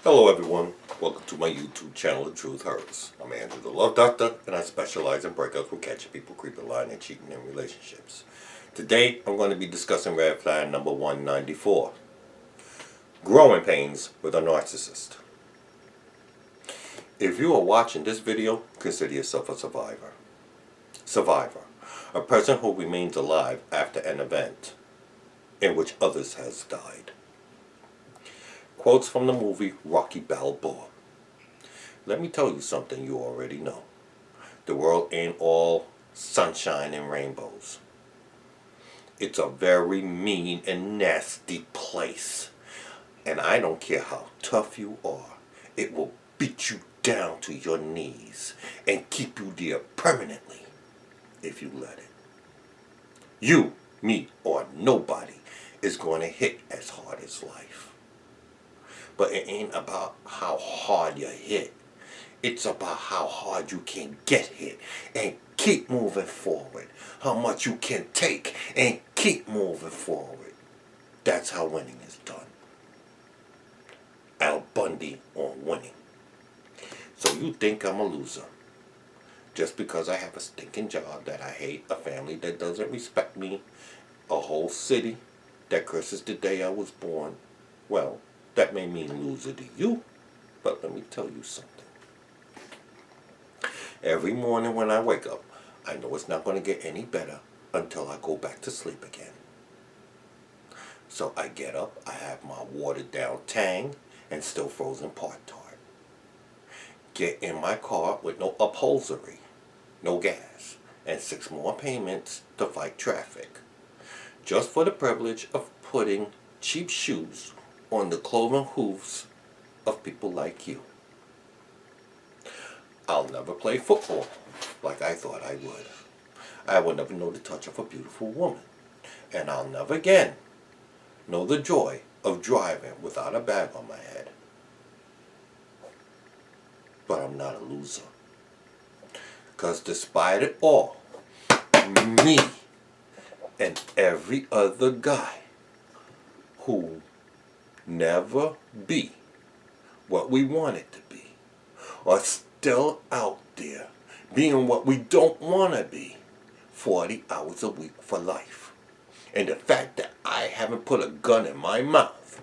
Hello everyone, welcome to my YouTube channel, The Truth Hurts. I'm Andrew the Love Doctor, and I specialize in breakups with catching people creeping, lying, and cheating in relationships. Today, I'm going to be discussing red flag number 194. Growing pains with a narcissist. If you are watching this video, consider yourself a survivor. Survivor, a person who remains alive after an event in which others has died. Quotes from the movie Rocky Balboa. Let me tell you something you already know. The world ain't all sunshine and rainbows. It's a very mean and nasty place. And I don't care how tough you are, it will beat you down to your knees and keep you there permanently if you let it. You, me, or nobody is going to hit as hard as life. But it ain't about how hard you hit. It's about how hard you can get hit and keep moving forward. How much you can take and keep moving forward. That's how winning is done. Al Bundy on winning. So you think I'm a loser just because I have a stinking job that I hate, a family that doesn't respect me, a whole city that curses the day I was born. Well, that may mean loser to you, but let me tell you something. Every morning when I wake up, I know it's not going to get any better until I go back to sleep again. So I get up, I have my watered down Tang and still frozen Part-Tart. Get in my car with no upholstery, no gas, and 6 more payments to fight traffic. Just for the privilege of putting cheap shoes on the cloven hoofs of people like you. I'll never play football like I thought I would. I will never know the touch of a beautiful woman. And I'll never again know the joy of driving without a bag on my head. But I'm not a loser. Because despite it all, me and every other guy who never be what we wanted to be are still out there being what we don't want to be 40 hours a week for life. And the fact that I haven't put a gun in my mouth,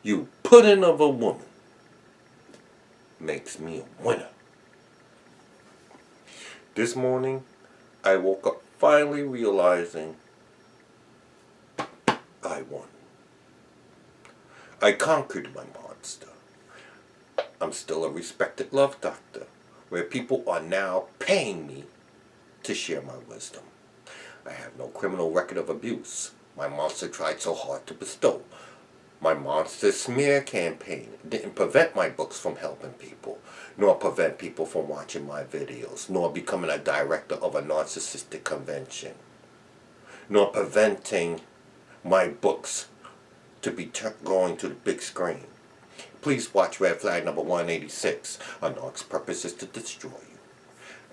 you pudding of a woman, makes me a winner. This morning, I woke up finally realizing I won. I conquered my monster. I'm still a respected love doctor, where people are now paying me to share my wisdom. I have no criminal record of abuse. My monster tried so hard to bestow. My monster smear campaign didn't prevent my books from helping people, nor prevent people from watching my videos, nor becoming a director of a narcissistic convention, nor preventing my books to be going to the big screen. Please watch Red Flag number 186. A narc's purpose is to destroy you.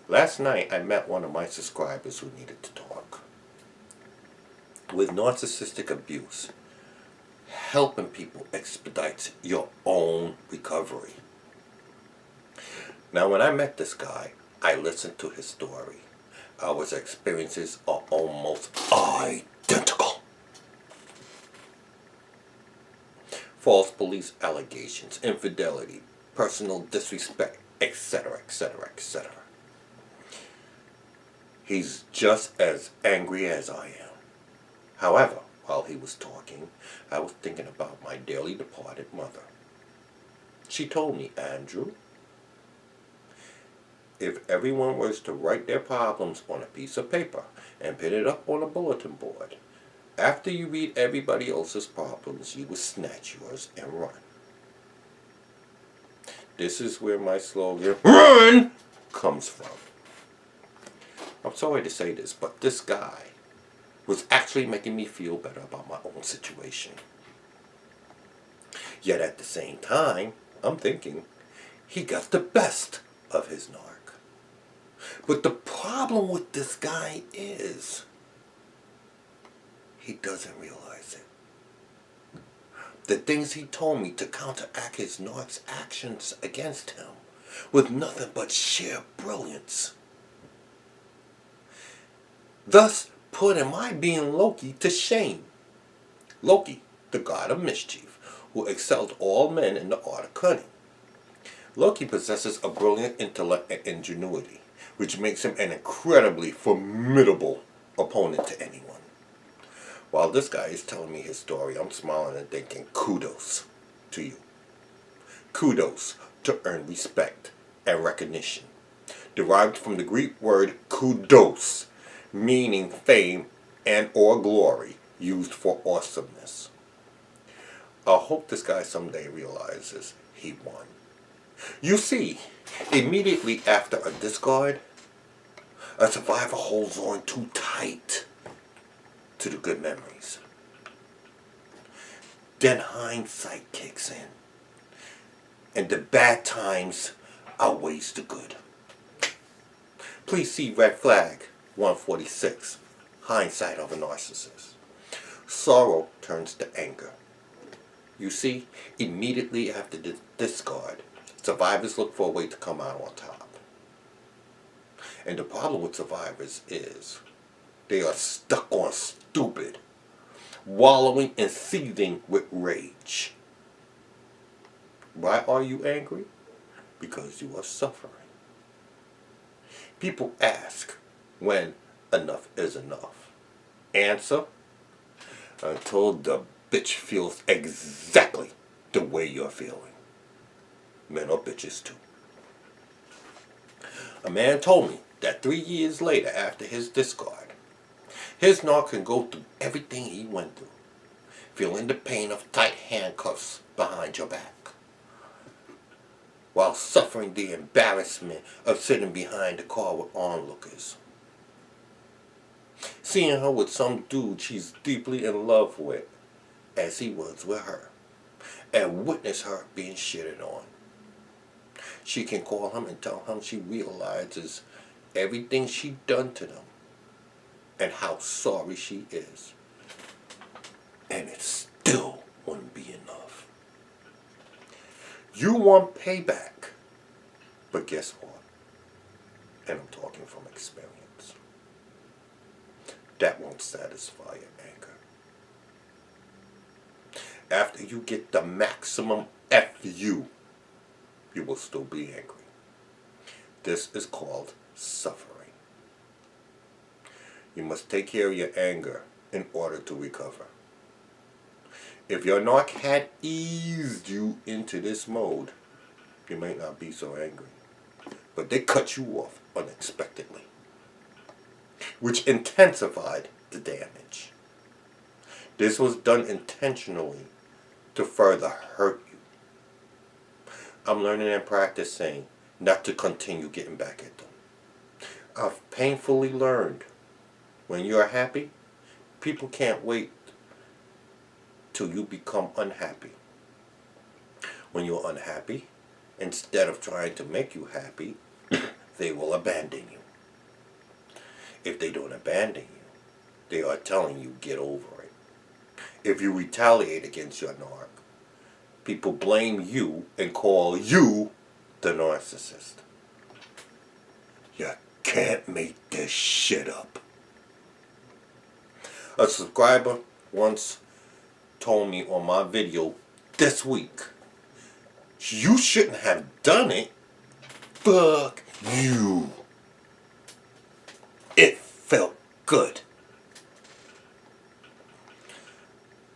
Last night, I met one of my subscribers who needed to talk. With narcissistic abuse, helping people expedites your own recovery. Now, when I met this guy, I listened to his story. Our experiences are almost identical. False police allegations, infidelity, personal disrespect, etc., etc., etc. He's just as angry as I am. However, while he was talking, I was thinking about my dearly departed mother. She told me, Andrew, if everyone was to write their problems on a piece of paper and pin it up on a bulletin board, after you read everybody else's problems, you would snatch yours and run. This is where my slogan, RUN, comes from. I'm sorry to say this, but this guy was actually making me feel better about my own situation. Yet at the same time, I'm thinking, he got the best of his narc. But the problem with this guy is, he doesn't realize it. the things he told me to counteract his narc's actions against him with nothing but sheer brilliance, thus putting my being Loki to shame. Loki, the god of mischief, who excelled all men in the art of cunning. Loki possesses a brilliant intellect and ingenuity, which makes him an incredibly formidable opponent to anyone. While this guy is telling me his story, I'm smiling and thinking, kudos to you. Kudos to earn respect and recognition, derived from the Greek word kudos, meaning fame and or glory, used for awesomeness. I hope this guy someday realizes he won. You see, immediately after a discard, a survivor holds on too tight to the good memories. Then hindsight kicks in, and the bad times outweighs the good. Please see Red Flag 146, Hindsight of a Narcissist. Sorrow turns to anger. You see, immediately after the discard, survivors look for a way to come out on top. And the problem with survivors is they are stuck on stupid, wallowing and seething with rage. Why are you angry? Because you are suffering. People ask when enough is enough. Answer: until the bitch feels exactly the way you're feeling. Men are bitches too. A man told me that 3 years later after his discard, his narc can go through everything he went through, feeling the pain of tight handcuffs behind your back, while suffering the embarrassment of sitting behind the car with onlookers, seeing her with some dude she's deeply in love with, as he was with her, and witness her being shitted on. She can call him and tell him she realizes everything she done to them and how sorry she is. And it still wouldn't be enough. You want payback, but guess what? And I'm talking from experience. That won't satisfy your anger. After you get the maximum FU, you will still be angry. This is called suffering. You must take care of your anger in order to recover. If your narc had eased you into this mode, you may not be so angry. But they cut you off unexpectedly, which intensified the damage. This was done intentionally to further hurt you. I'm learning and practicing not to continue getting back at them. I've painfully learned when you're happy, people can't wait till you become unhappy. When you're unhappy, instead of trying to make you happy, they will abandon you. If they don't abandon you, they are telling you get over it. If you retaliate against your narc, people blame you and call you the narcissist. You can't make this shit up. A subscriber once told me on my video this week, you shouldn't have done it. Fuck you. It felt good.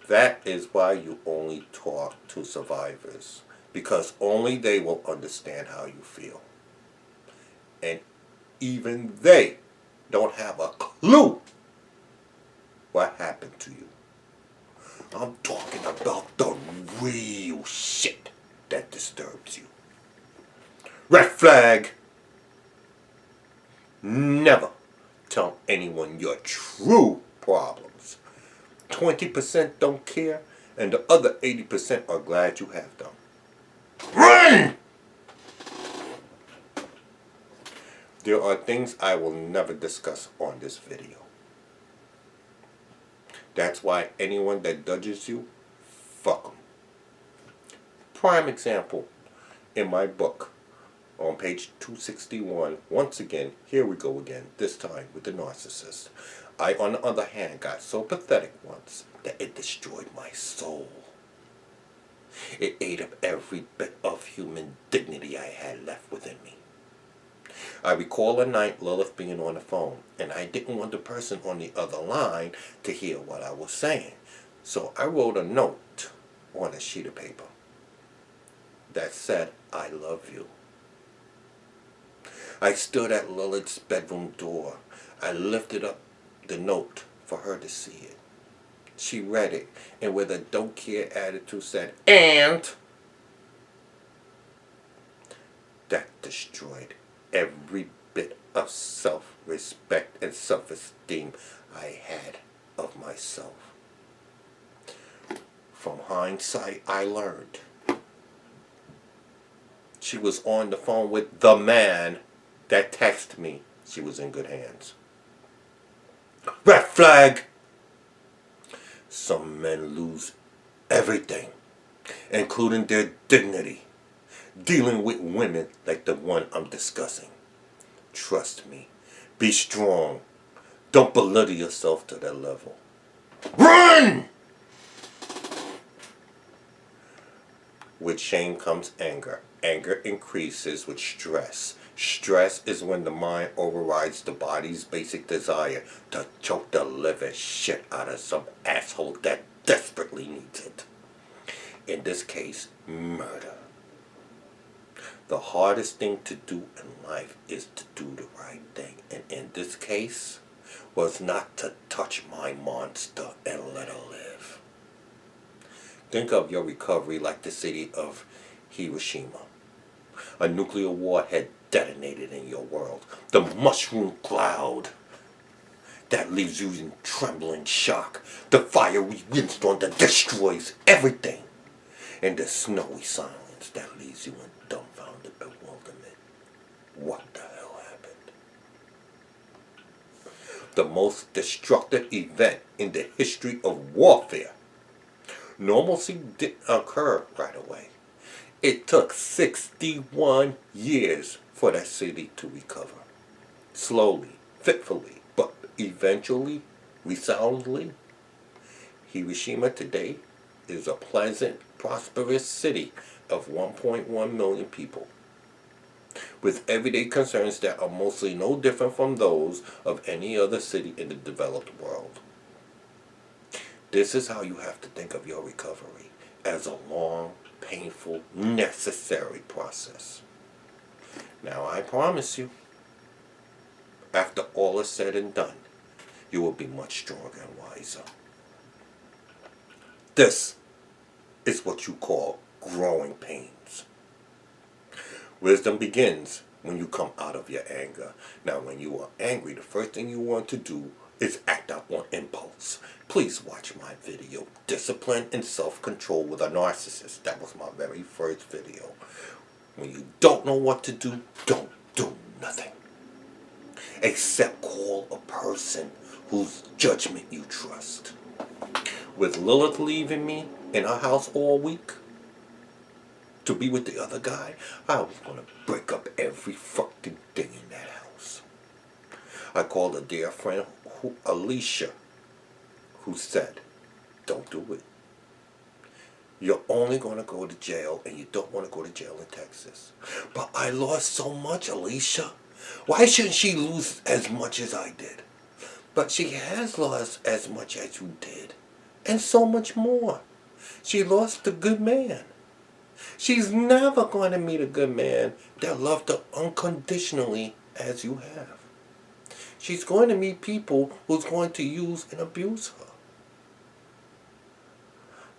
That is why you only talk to survivors, because only they will understand how you feel. And even they don't have a clue what happened to you. I'm talking about the real shit that disturbs you. Red flag. Never tell anyone your true problems. 20% don't care, and the other 80% are glad you have them. Run! There are things I will never discuss on this video. That's why anyone that judges you, fuck them. Prime example in my book on page 261. Once again, here we go again, this time with the narcissist. I, on the other hand, got so pathetic once that it destroyed my soul. It ate up every bit of human dignity I had left within me. I recall a night Lilith being on the phone, and I didn't want the person on the other line to hear what I was saying. So I wrote a note on a sheet of paper that said, "I love you." I stood at Lilith's bedroom door. I lifted up the note for her to see it. She read it, and with a don't care attitude said, "And?" That destroyed every bit of self-respect and self-esteem I had of myself. From hindsight, I learned. She was on the phone with the man that texted me. She was in good hands. Red flag! Some men lose everything, including their dignity, dealing with women like the one I'm discussing. Trust me. Be strong. Don't belittle yourself to that level. Run! With shame comes anger. Anger increases with stress. Stress is when the mind overrides the body's basic desire to choke the living shit out of some asshole that desperately needs it. In this case, murder. The hardest thing to do in life is to do the right thing. And in this case, was not to touch my monster and let her live. Think of your recovery like the city of Hiroshima. A nuclear war had detonated in your world. The mushroom cloud that leaves you in trembling shock. The fiery windstorm that destroys everything. And the snowy silence that leaves you in dumbfounded bewilderment. What the hell happened? The most destructive event in the history of warfare. Normalcy didn't occur right away. It took 61 years for that city to recover. Slowly, fitfully, but eventually, resoundingly. Hiroshima today is a pleasant, prosperous city of 1.1 million people, with everyday concerns that are mostly no different from those of any other city in the developed world. This is how you have to think of your recovery, as a long, painful, necessary process. Now I promise you, after all is said and done, you will be much stronger and wiser. This is what you call growing pains. Wisdom begins when you come out of your anger. Now when you are angry, the first thing you want to do is act out on impulse. Please watch my video, Discipline and Self-Control with a Narcissist. That was my very first video. When you don't know what to do, don't do nothing. Except call a person whose judgment you trust. With Lilith leaving me in her house all week to be with the other guy, I was going to break up every fucking thing in that house. I called a dear friend, Alicia, who said, "Don't do it. You're only going to go to jail, and you don't want to go to jail in Texas." "But I lost so much, Alicia. Why shouldn't she lose as much as I did?" "But she has lost as much as you did, and so much more. She lost a good man. She's never going to meet a good man that loved her unconditionally as you have. She's going to meet people who's going to use and abuse her."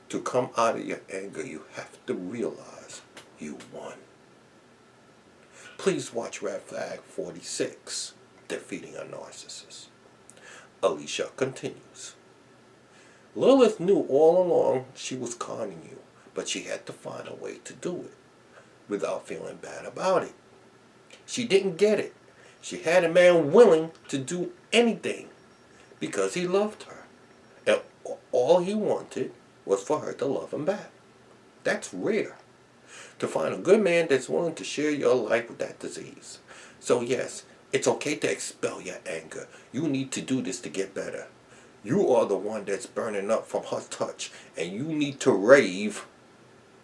To come out of your anger, you have to realize you won. Please watch Red Flag 46, Defeating a Narcissist. Alicia continues. Lilith knew all along she was conning you, but she had to find a way to do it without feeling bad about it. She didn't get it. She had a man willing to do anything because he loved her. And all he wanted was for her to love him back. That's rare. to find a good man that's willing to share your life with that disease. So yes, it's okay to expel your anger. You need to do this to get better. You are the one that's burning up from her touch, and you need to rave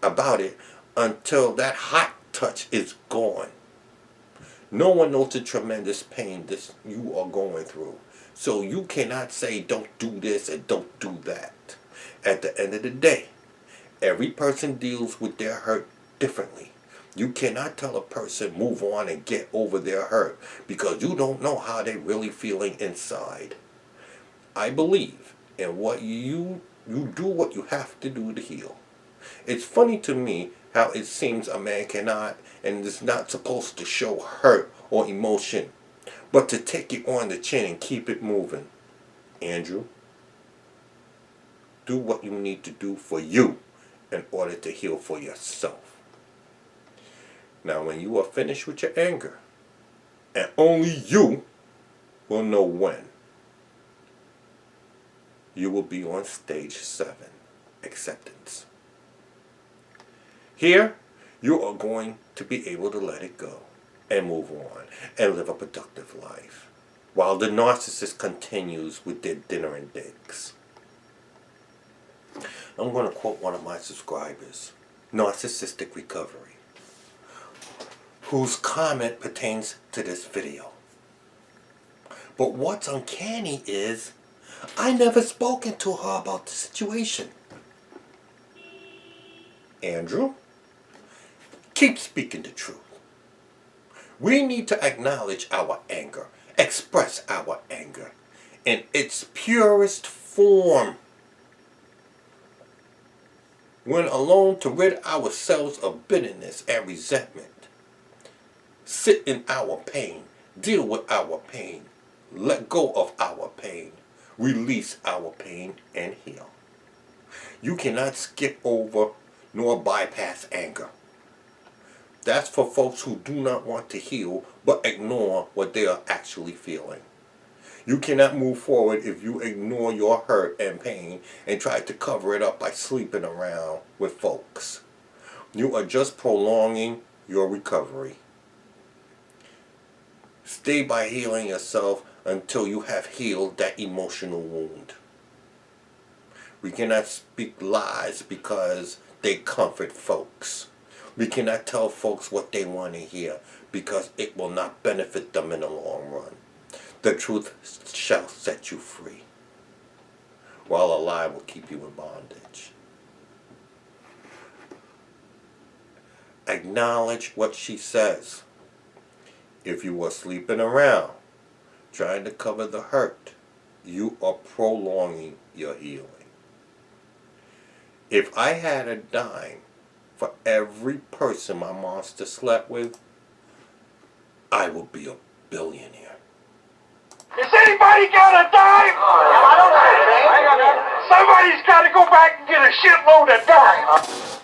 about it until that hot touch is gone. No one knows the tremendous pain that you are going through. So you cannot say don't do this and don't do that. At the end of the day, every person deals with their hurt differently. You cannot tell a person move on and get over their hurt because you don't know how they're really feeling inside. I believe in what you do what you have to do to heal. It's funny to me how it seems a man cannot and is not supposed to show hurt or emotion, but to take it on the chin and keep it moving. Andrew, do what you need to do for you in order to heal for yourself. Now when you are finished with your anger, and only you will know when, you will be on stage 7, acceptance. Here, you are going to be able to let it go and move on and live a productive life, while the narcissist continues with their dinner and digs. I'm going to quote one of my subscribers, Narcissistic Recovery, whose comment pertains to this video. But what's uncanny is, I never spoken to her about the situation. Andrew, keep speaking the truth. We need to acknowledge our anger, express our anger in its purest form. When alone, to rid ourselves of bitterness and resentment. Sit in our pain, deal with our pain, let go of our pain, release our pain, and heal. You cannot skip over nor bypass anger. That's for folks who do not want to heal but ignore what they are actually feeling. You cannot move forward if you ignore your hurt and pain and try to cover it up by sleeping around with folks. You are just prolonging your recovery. Stay by healing yourself until you have healed that emotional wound. We cannot speak lies because they comfort folks. We cannot tell folks what they want to hear because it will not benefit them in the long run. The truth shall set you free, while a lie will keep you in bondage. Acknowledge what she says. If you are sleeping around, trying to cover the hurt, you are prolonging your healing. If I had a dime for every person my monster slept with, I would be a billionaire. Has anybody got a dime? I don't know. Somebody's got to go back and get a shitload of dime.